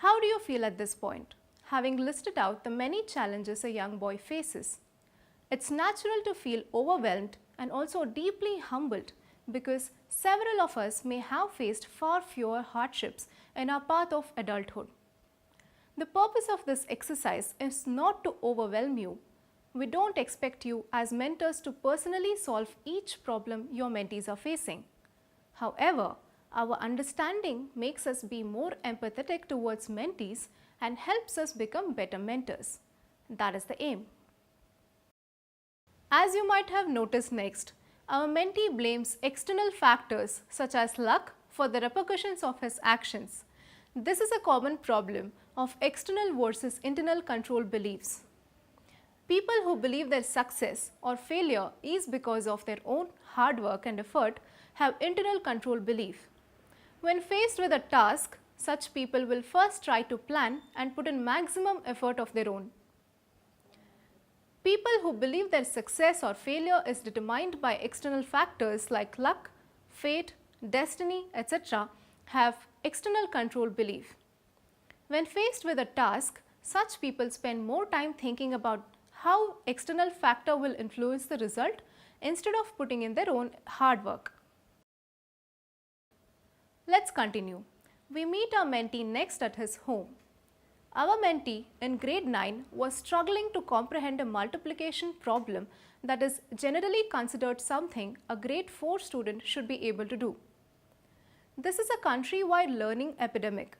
How do you feel at this point, having listed out the many challenges a young boy faces? It's natural to feel overwhelmed and also deeply humbled because several of us may have faced far fewer hardships in our path of adulthood. The purpose of this exercise is not to overwhelm you. We don't expect you as mentors to personally solve each problem your mentees are facing. However, our understanding makes us be more empathetic towards mentees and helps us become better mentors. That is the aim. As you might have noticed next, our mentee blames external factors such as luck for the repercussions of his actions. This is a common problem of external versus internal control beliefs. People who believe their success or failure is because of their own hard work and effort have internal control belief. When faced with a task, such people will first try to plan and put in maximum effort of their own. People who believe their success or failure is determined by external factors like luck, fate, destiny, etc. have external control belief. When faced with a task, such people spend more time thinking about how external factor will influence the result instead of putting in their own hard work. Let's continue. We meet our mentee next at his home. Our mentee in grade 9 was struggling to comprehend a multiplication problem that is generally considered something a grade 4 student should be able to do. This is a countrywide learning epidemic.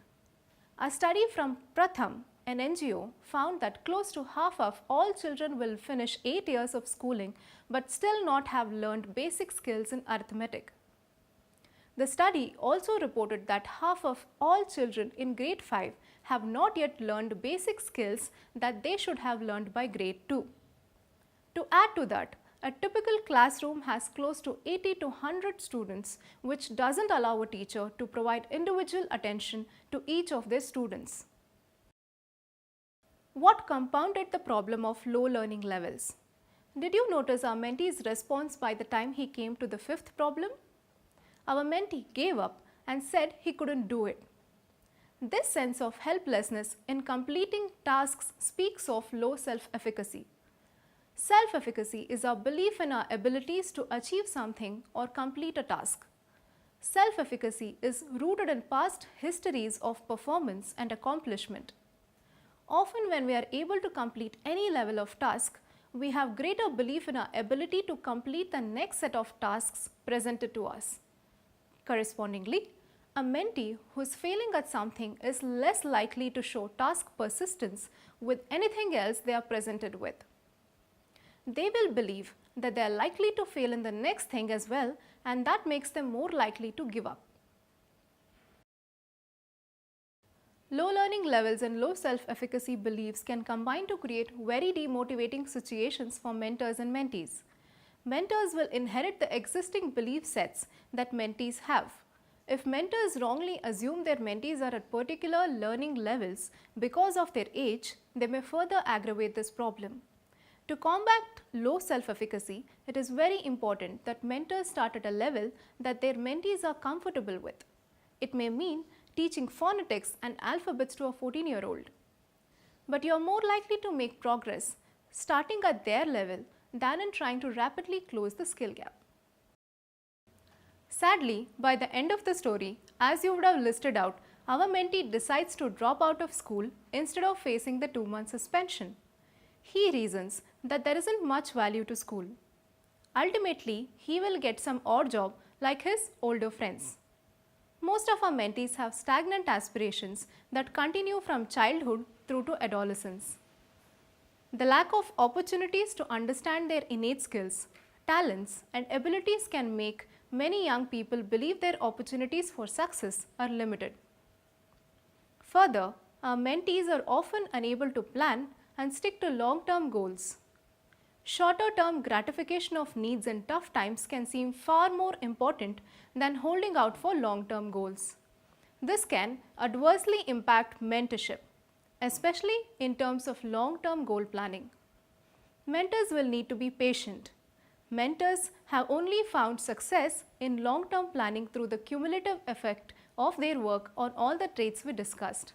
A study from Pratham, an NGO, found that close to half of all children will finish 8 years of schooling but still not have learned basic skills in arithmetic. The study also reported that half of all children in grade 5 have not yet learned basic skills that they should have learned by grade 2. To add to that, a typical classroom has close to 80 to 100 students, which doesn't allow a teacher to provide individual attention to each of their students. What compounded the problem of low learning levels? Did you notice our mentee's response by the time he came to the fifth problem? Our mentee gave up and said he couldn't do it. This sense of helplessness in completing tasks speaks of low self-efficacy. Self-efficacy is our belief in our abilities to achieve something or complete a task. Self-efficacy is rooted in past histories of performance and accomplishment. Often when we are able to complete any level of task, we have greater belief in our ability to complete the next set of tasks presented to us. Correspondingly, a mentee who is failing at something is less likely to show task persistence with anything else they are presented with. They will believe that they are likely to fail in the next thing as well, and that makes them more likely to give up. Low learning levels and low self-efficacy beliefs can combine to create very demotivating situations for mentors and mentees. Mentors will inherit the existing belief sets that mentees have. If mentors wrongly assume their mentees are at particular learning levels because of their age, they may further aggravate this problem. To combat low self-efficacy, it is very important that mentors start at a level that their mentees are comfortable with. It may mean teaching phonetics and alphabets to a 14-year-old. But you are more likely to make progress starting at their level than in trying to rapidly close the skill gap. Sadly, by the end of the story, as you would have listed out, our mentee decides to drop out of school instead of facing the 2-month suspension. He reasons that there isn't much value to school. Ultimately, he will get some odd job like his older friends. Most of our mentees have stagnant aspirations that continue from childhood through to adolescence. The lack of opportunities to understand their innate skills, talents, and abilities can make many young people believe their opportunities for success are limited. Further, our mentees are often unable to plan and stick to long-term goals. Shorter-term gratification of needs in tough times can seem far more important than holding out for long-term goals. This can adversely impact mentorship, especially in terms of long-term goal planning. Mentors will need to be patient. Mentors have only found success in long-term planning through the cumulative effect of their work on all the traits we discussed.